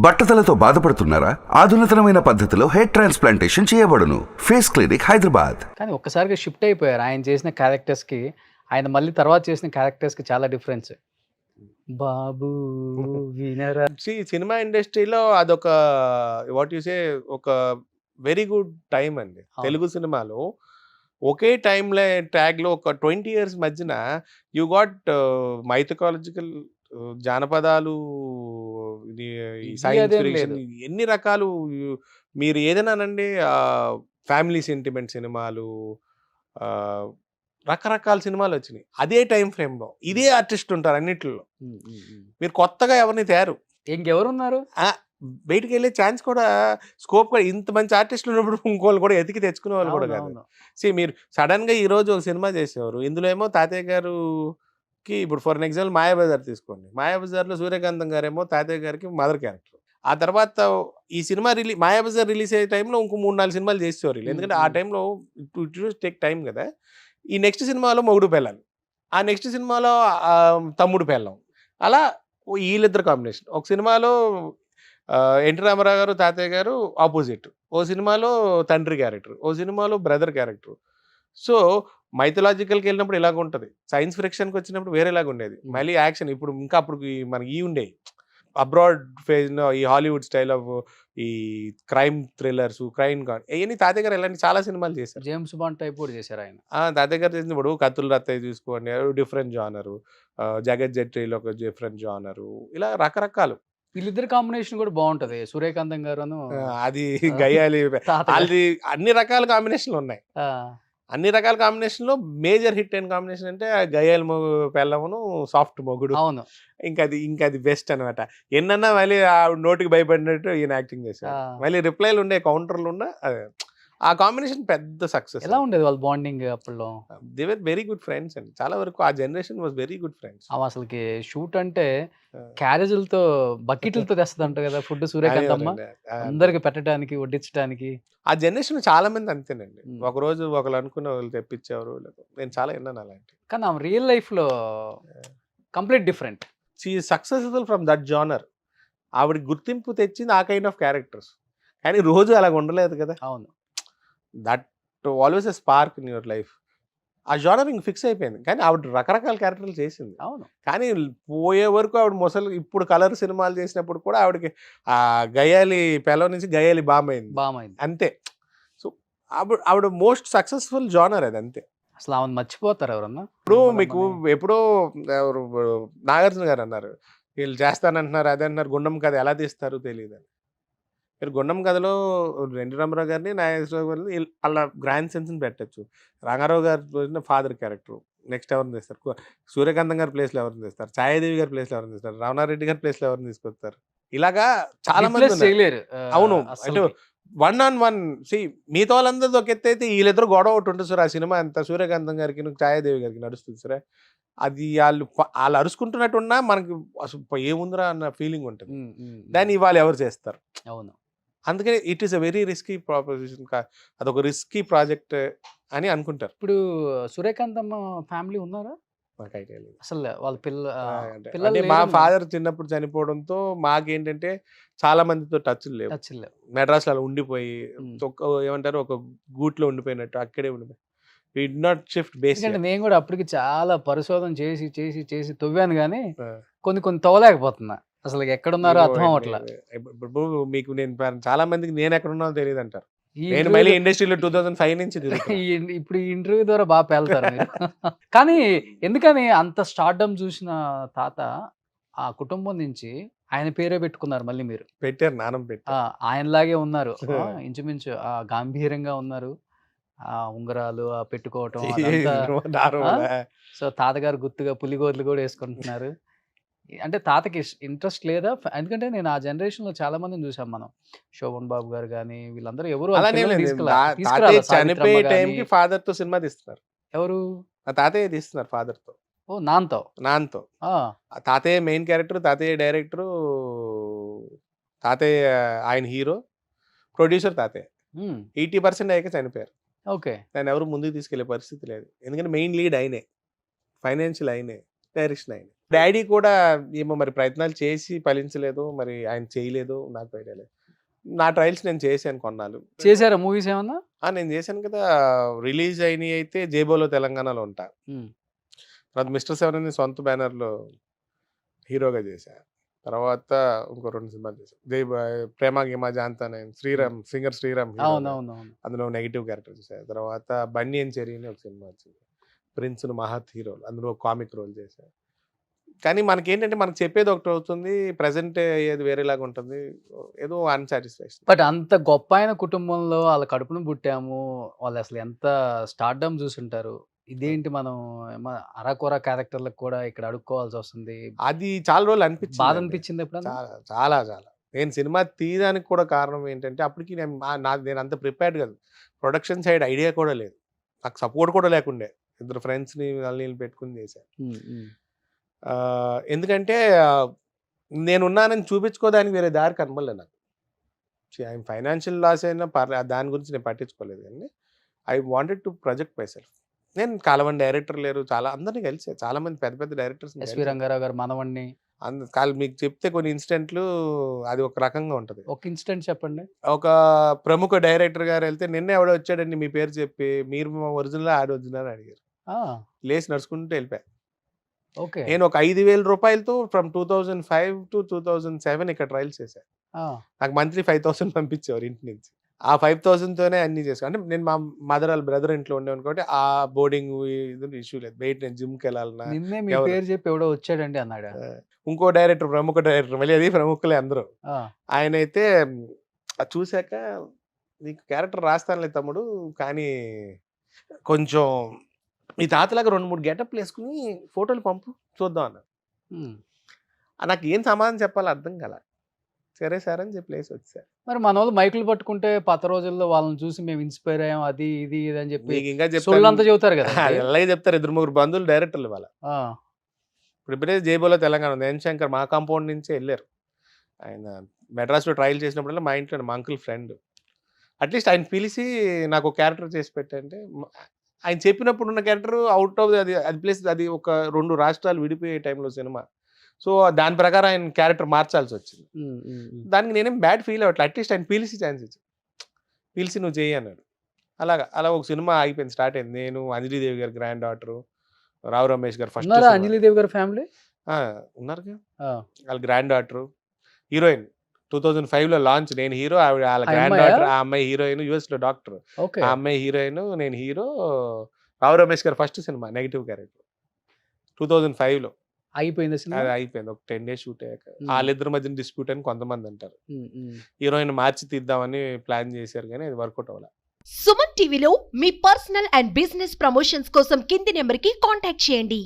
బట్టతలతో బాధపడుతున్నారా? ఆధునితనమైన పద్ధతిలో hair transplantation చేయబడును. Face clinic, Hyderabad. కానీ ఒక్కసారిగా షిఫ్ట్ అయిపోయారు. ఆయన చేసిన క్యారెక్టర్స్‌కి, ఆయన మళ్ళీ తర్వాత చేసిన క్యారెక్టర్స్‌కి చాలా డిఫరెన్స్. బాబూ వినరా సినిమా ఇండస్ట్రీలో అదొక వాట్ యు సే ఒక వెరీ గుడ్ టైం అండి. అవును. తెలుగు సినిమాలో ఒకే టైంలో ట్యాగ్‌లో ఒక 20 ఇయర్స్ మధ్యన యూ గాట్ మైథలాజికల్ జానపదాలు, ఇది ఈ ఇది సైన్స్ అదేం ఫిక్షన్, లేదు. ఎన్ని రకాలు మీరు ఏదైనానండి, ఫ్యామిలీ సెంటిమెంట్ సినిమాలు, ఆహ్, రకరకాల సినిమాలు వచ్చినాయి. అదే టైం ఫ్రేమ్‌లో ఇదే ఆర్టిస్ట్ ఉంటారు అన్నిట్లో. హ్మ్. హ్మ్. హ్మ్. మీరు కొత్తగా ఎవరిని తేరు. ఇంకెవరున్నారు? బయటికెళ్ళే ఛాన్స్ కూడా, స్కోప్ కూడా, ఇంత మంచి ఆర్టిస్టులు ఉన్నప్పుడు ఇంకోళ్ళు కూడా ఎతికి తెచ్చుకునే వాళ్ళు కూడా కాదు. అవునవును. మీరు సడన్‌గా ఈరోజు ఒక సినిమా చేసేవారు. ఇందులో ఏమో తాతయ్య గారుకి, ఇప్పుడు ఫర్ ఎన్ ఎగ్జాంపుల్ 'మాయాబజార్' తీసుకోండి. 'మాయాబజార్‌లో' సూర్యకాంతం గారేమో తాతయ్య గారికి మదర్ క్యారెక్టర్. ఆ తర్వాత ఈ సినిమా 'మాయాబజార్' రిలీజ్ అయ్యే టైంలో ఇంకో 3, 4 సినిమాలు చేసేవారు వీళ్ళు. హ్మ్. ఎందుకంటే ఆ హ్మ్. టైంలో ఇట్ యూస్ టేక్ టైం కదా! ఈ నెక్స్ట్ సినిమాలో మొగుడు పెళ్ళాం. ఆ నెక్స్ట్ సినిమాలో తమ్ముడు పెళ్ళాం. అలా ఈళ్ళిద్దరు కాంబినేషన్. ఒక సినిమాలో 'ఎన్టీ రామారావు' గారు, తాతయ్య గారు ఆపోజిట్. ఓ సినిమాలో తండ్రి క్యారెక్టర్. ఓ సినిమాలో బ్రదర్ క్యారెక్టర్. సో, మైథలాజికల్‌కెళ్ళినప్పుడు ఇలాగుంటది. సైన్స్ ఫిక్షన్‌కొచ్చినప్పుడు వేరేలాగుండేది. హ్మ్. మళ్ళీ యాక్షన్ ఇప్పుడు ఇంకా అప్పుడు మనకి ఇయి ఉండేయి. అబ్రాడ్ ఫేజ్‌లో ఈ హాలీవుడ్ స్టైల్ ఆఫ్ ఈ క్రైమ్ థ్రిల్లర్స్, ఇయన్నీ తాతయ్య గారు ఇలాంటి చాలా సినిమాలు చేశారు. 'జేమ్స్ బాండ్' టైప్ కూడా చేశారాయన. తాతయ్య గారు చేసినప్పుడు 'కత్తుల రత్తయ్య' చూసుకోండి, డిఫరెంట్ జానరు. 'జగత్ జట్రిలో' ఒక డిఫరెంట్ జానరు. ఇలా రకరకాలు. వీళ్ళిద్దరి కాంబినేషన్ కూడా బావుంటది. 'సూర్యకాంతం' గారును అది ఆహ్, గయ్యాళి. తాతగారు. ఆళ్ళది అన్ని రకాల కాంబినేషన్‌లున్నాయి. ఆ! అన్ని రకాల కాంబినేషన్‌లో మేజర్ హిట్ అయిన కాంబినేషన్ అంటే ఆ 'గయ్యాళి పెళ్ళామును, సాఫ్ట్ మొగుడు.' అవును. ఇంకది బెస్ట్ అనమాట. ఎన్నన్నా మళ్ళీ ఆవిడ నోటికి భయపడినట్టు ఈయన యాక్టింగ్ చేశాడు. ఆ! మళ్ళీ రిప్లైలుండే, కౌంటర్‌లున్న ఆ కాంబినేషన్ పెద్ద సక్సెస్ ఎలా అది. ఉండేది వాళ్ళ బాండింగ్ అప్పట్లో? They were very good friends అండి. చాలా వరకు ఆ generation was very good friends. అసలకి షూట్ అంటే ఆ! క్యారేజులతో, బకెట్లతో తెస్తదంట కదా! ఫుడ్ సూర్యకాంతమ్మ. అనేవారండి. అంతే. అందరికి పెట్టడానికి, వడ్డించడానికి. ఆ జనరేషన్‌లో చాలా మంది అంతేనండి. హ్మ్. ఒకరోజు ఒకళ్ళు అనుకున్న వాళ్ళు తెప్పించేవారు. నేను చాలా విన్నాను అలాంటివి. కానీ ఆమె రియల్ లైఫ్‌లో complete different. She is successful from that genre. ఆవిడకి గుర్తింపు తెచ్చింది ఆ కైండ్ ఆఫ్ క్యారెక్టర్స్. కానీ రోజు అలాగ ఉండలేదు కదా! అవును. That always a spark in your life. ఆ జానర్ ఇంక ఫిక్స్ అయిపోయింది. కానీ ఆవిడ రకరకాల క్యారెక్టర్‌లు చేసింది. అవును. కానీ పోయే వరకు ఆవిడ ఇప్పుడు కలర్ సినిమాలు చేసినప్పుడు కూడా ఆవిడకి గయ్యాళి పెళ్ళం నుంచి గయ్యాళి బామయింది. బామైంది. అంతే. సో, ఆవిడ మోస్ట్ సక్సెస్‌ఫుల్ జానర్ అది అంతే. అసలు ఆమెను మర్చిపోతారా ఎవరన్నా? ఇప్పుడు మీకు నిర్మలమ్మని. ఎప్పుడో ఎవరు 'నాగార్జున' గారు అన్నారు. వీళ్ళు చేస్తానంటున్నారు, అదంటున్నారు, గుండమ్మ కథ ఎలా తీస్తారో తెలీదని. మీరు గుండమ్మ కథలో 'ఎన్టీ రామారావు' గారిని, నాగేశ్వరరావు గారిని ఆళ్ళ గ్రాండ్ సన్స్‌ని పెట్టొచ్చు. రంగారావు గారి ఫాదర్ క్యారెక్టర్. నెక్స్ట్ ఎవరిని తీస్తారు? 'సూర్యకాంతం' గారి ప్లేస్‌లో ఎవరిని తీస్తారు? 'ఛాయాదేవి' గారి ప్లేస్‌లో ఎవరిని తీస్తారు? 'రమణారెడ్డి' గారి ప్లేస్‌లో ఎవరిని తీసుకొస్తారు? ఇలాగా చాలా మంది రీప్లేస్ ఉన్నారు. చేయలేరు. అవును. అంటే అస్సలకి. 1 ఆన్ 1 మిగతా వాళ్ళందరిది ఒక ఎత్తైతే ఈళ్ళిద్దరు గొడవ ఒకటి ఉంటుంది సార్. ఆ సినిమా అంతా 'సూర్యకాంతం' గారికిను, 'ఛాయాదేవి' గారికి నడుస్తుంది సరే. అది ఆళ్ళు అరుసుకుంటున్నట్టున్నా మనకి అసలు ఏముందిరా అన్న ఫీలింగ్ ఉంటది. హ్మ్. హ్మ్. దాన్ని హ్మ్. ఇవాళ ఎవరు చేస్తారు? అవును. అందుకని it is a very risky proposition. అదొక రిస్కీ ప్రాజెక్ట్ అని అనుకుంటారు. ఇప్పుడు 'సూర్యకాంతమ్మ' ఫ్యామిలీ ఉన్నారా? నాకు ఐడియా లేదు. అసలు వాళ్ళ అంటే పిల్లలు మా లేరని ఫాదర్ చిన్నప్పుడు చనిపోవడంతో మాకేంటంటే చాలా మందితో టచ్‌లు లేవు. టచ్‌లు లేవు. మెడ్రాస్‌లో అలా ఉండిపోయి హ్మ్. ఏమంటారు, ఒక గూట్లో ఉండిపోయినట్టు అక్కడే ఉండిపోయి. వి డి నాట్ షిఫ్ట్ బేస్ ఎందుకంటే హియర్. నేను గూడా అప్పటికి చాలా పరిశోధన చేసి, చేసి, చేసి తవ్వాను గానీ, ఆ! కొన్ని కొన్ని తవ్వలేకపోతున్నా. అసలు ఎక్కడున్నారో అయ్యో! అర్థం అవ్వట్ల. ఇప్పుడు మీకు నేను చాలా మందికి నేనెక్కడున్నానో తెలీదంటారు. ఈ నేను ఇంటర్వ్యూ మళ్ళీ ఇండస్ట్రీలో 2005 నుంచి తిరుగుతున్నా. ఇప్పుడు ఈ ఇంటర్వ్యూ ద్వారా పేలుతారు మీరు. కానీ ఎందుకని అంత స్టార్డమ్ జూసిన తాత, ఆ కుటుంబం నుంచి ఆయన పేరే పెట్టుకున్నారు మళ్ళీ మీరు. పెట్టారు, నానమ్మ ఆ! పెట్టారు. ఆయనలాగే ఉన్నారు. ఇంచుమించు గంభీరంగా ఉన్నారు. ఉంగరాలు పెట్టుకోవటం అదంతా. ఆ! నానమ్మలా. సో, తాతగారు గుర్తుగా పులిగోర్లు గూడా యేసుకుంటున్నారు. అంటే తాతకి ఇంట్రెస్ట్ లేదా? ఎందుకంటే నేను ఆ జనరేషన్‌లో చాలా మందిని చూసాం మనం. 'శోభన్ బాబు' గారు గాని వీళ్ళందరూ ఎవరు వాళ్ళ అలానేం పిల్లల్ని లేదు. తాతయ్య తీసుకురాలా. చనిపోయే 'సావిత్రమ్మ' గాని టైంకి ఫాదర్‌తో సినిమా తీస్తున్నారు. ఎవరు? మా తాతయ్య తీస్తున్నారు ఫాదర్‌తో, ఓహ్! 'నాన్‌తో.' నాన్నతో. ఆ! ఆ తాతయ్య మెయిన్ క్యారెక్టర్, తాతయ్య డైరెక్టరు, తాతయ్య ఆయన హీరో, ప్రొడ్యూసర్ తాతయ్య. హ్మ్. 80% అయ్యాక చనిపోయారు. ఓకే. దాన్నెవరు ముందుకు తీసుకెళ్ళే పరిస్థితి లేదు. ఎందుకంటే మెయిన్ లీడ్ ఆయనే. ఫైనాన్షియల్ ఆయనే. డైరెక్షన్ ఆయన. డాడీ కూడా ఏమో మరి ప్రయత్నాలు చేసి ఫలించలేదు, మరి ఆయన చేయలేదు, నాకు ఐడియా లేదు. నా ట్రయల్స్ నేను చేశాను కొన్నాళ్ళు. చేశారా మూవీస్ ఏమన్నా? నేను చేశాను కదా! రిలీజ్ అయినయి అయితే 'జేబోలో తెలంగాణలో ఉంటా'. తర్వాత 'మిస్టర్ 7' అని సొంత బ్యానర్‌లో హీరోగా చేశా. తర్వాత ఇంకో 2 సినిమాలు చేశా. 'ప్రేమ గీమా జాన్తా నేను' సింగర్ శ్రీరామ్ హీరోగా. అవునవునవును. అందులో నెగెటివ్ క్యారెక్టర్ చేశా. తర్వాత 'బన్నీ అండ్ చెర్రీ' అని ఒక సినిమా వచ్చింది. ప్రిన్స్‌ను మహత్ హీరోలు. అందులో కామిక్ రోల్ చేశా. కానీ మనకేంటంటే మనకు చెప్పేది ఒకటి అవుతుంది. ప్రెజెంట్ అయ్యేది వేరేలాగా ఉంటుంది. ఏదో అన్‌సాటిస్ఫాక్షన్. బట్ అంత గొప్పాయన కుటుంబంలో ఆళ్ళ కడుపున పుట్టాము. వాళ్ళసలు ఎంత స్టార్‌డమ్ జూసుంటారు. ఇదేంటి మనం అరకొర క్యారెక్టర్‌లకు కూడా ఇక్కడ అడుక్కోవాల్సొస్తుంది. అది చాలా రోజులు బాధ అనిపించిందండి. అనిపించిందా ఎప్పుడన్నా? చాలా. నేను సినిమా తీయడానికి కూడా కారణం ఏంటంటే అప్పటికి నేను అంత ప్రిపేర్డ్ కాదు. ప్రొడక్షన్ సైడ్ ఐడియా కూడా లేదు. నాకు సపోర్ట్ కూడా లేకుండే. ఇద్దరు ఫ్రెండ్స్‌ని వాళ్ళని పెట్టుకొని చేశా. ఎందుకంటే నేనున్నానని చూపించుకోవడానికి వేరే దారి కనబడలేదు నాకు. ఫైనాన్షియల్ లాస్ అయినా దాని గురించి నేను పట్టించుకోలేదు కానీ I wanted to project my self. నేను చాలా మంది డైరెక్టర్ లేరు, అందరినీ కలిసా. చాలా మంది పెద్ద డైరెక్టర్స్. ఎస్వి రంగారావు గారు మనవణ్ణి. మీకు చెప్తే కొన్ని ఇన్సిడెంట్లు అది ఒక రకంగా ఉంటది. ఒక ఇన్సిడెంట్ చెప్పండి. ఒక ప్రముఖ డైరెక్టర్ గారు వెళ్తే నిన్నే ఎవడో వచ్చాడండి మీ పేరు చెప్పి, మీరు ఒరిజినల్ ఆడ ఒరిజినల్ అడిగారు. లేచి నడుచుకుంటూ వెళ్ళిపోయా. ఓకే. నేను ఒక 5,000 రూపాయలతో ఫ్రమ్ 2005 to 2007 ఇక్కడ ట్రయల్స్ చేశా. నాకు మంత్లీ 5,000 పంపించేవారు ఇంటి నుంచి. ఆ 5,000తోనే అన్ని చేసా. అంటే నేను మా మదర్ వాళ్ళ బ్రదర్ ఇంట్లో ఉండేవాను కాబట్టి ఆ బోర్డింగ్ ఇది ఇష్యూ లేదు. వెయిట్ నేను జిమ్కి వెళ్ళాలన్నా నిన్నే మీ పేరు చెప్పి ఎవడో వచ్చాడండి అన్నాడా? ఇంకో డైరెక్టర్, ప్రముఖ డైరెక్టర్, మళ్ళీ అది ప్రముఖులే అందరూ. ఆయన అయితే చూశాక నీకు క్యారెక్టర్ రాస్తానులే తమ్ముడు, కానీ కొంచెం మీ తాతలాగా 2-3 గెటప్లు వేసుకుని ఫోటోలు పంపు చూద్దాం అన్నారు. నాకు ఏం సమాధానం చెప్పాలో అర్థం కాల. సరే సార్ అని చెప్పి లేసి వచ్చా. మరి మనోళ్ళు మైకులు పట్టుకుంటే పాత రోజుల్లో వాళ్ళని చూసి మేము ఇన్స్పైర్ అయ్యాం అది ఇది ఇది అని చెప్పి మీకు ఇంకా సొల్లంతా చెబుతారు కదా. అలాగే చెప్తారు. 2-3 బంధువులు డైరెక్టర్లు వాళ్ళ. ఇప్పుడు ఇప్పుడే జేబోలో తెలంగాణ ఉంది. ఎన్ శంకర్ మా కాంపౌండ్ నుంచే వెళ్ళారు. ఆయన మెడ్రాస్లో ట్రయల్ చేసినప్పుడల్లా మా ఇంట్లో మా అంకుల్ ఫ్రెండ్. అట్లీస్ట్ ఆయన పిలిచి నాకు ఒక క్యారెక్టర్ చేసి పెట్టంటే, ఆయన చెప్పినప్పుడు ఉన్న క్యారెక్టర్ అవుట్ ఆఫ్ అది ప్లేస్ అది ఒక 2 రాష్ట్రాలు విడిపోయే టైంలో సినిమా. సో దాని ప్రకారం ఆయన క్యారెక్టర్ మార్చాల్సి వచ్చింది. దానికి నేనేం బ్యాడ్ ఫీల్ అవ్వట్లేదు. అట్లీస్ట్ ఆయన పిలిచి ఛాన్స్ ఇచ్చాను. పిలిచి నువ్వు చెయ్యి అన్నాడు. అలా ఒక సినిమా అయిపోయింది, స్టార్ట్ అయింది. నేను, అంజలీదేవి గారి గ్రాండ్ డాటర్, రావు రమేష్ గారు ఫస్ట్. అంజలీదేవి గారి ఫ్యామిలీ ఉన్నారు. వాళ్ళ గ్రాండ్ డాటర్ హీరోయిన్. 2005లో లాంచ్. నేను హీరో, ఆవిడ వాళ్ళ గ్రాండ్ డాటర్. ఆ అమ్మాయి హీరోయిన్, US లో డాక్టర్. ఆ అమ్మాయి హీరోయిన్, నేను హీరో. రావు రమేష్ గారు ఫస్ట్ సినిమా నెగటివ్ క్యారెక్టర్ 2005లో అయిపోయింది. అది అయిపోయింది. ఒక 10 days షూట్ అయ్యాక వాళ్ళిద్దరి మధ్యన డిస్ప్యూట్ అని కొంతమంది అంటారు. హీరోయిన్ మార్చి తీద్దామని ప్లాన్ చేశారు కానీ అది వర్కౌట్ అవ్వలే. సుమన్ టీవీలో మీ పర్సనల్ అండ్ బిజినెస్ ప్రమోషన్స్ కోసం కింది నెంబర్కి కాంటాక్ట్ చేయండి.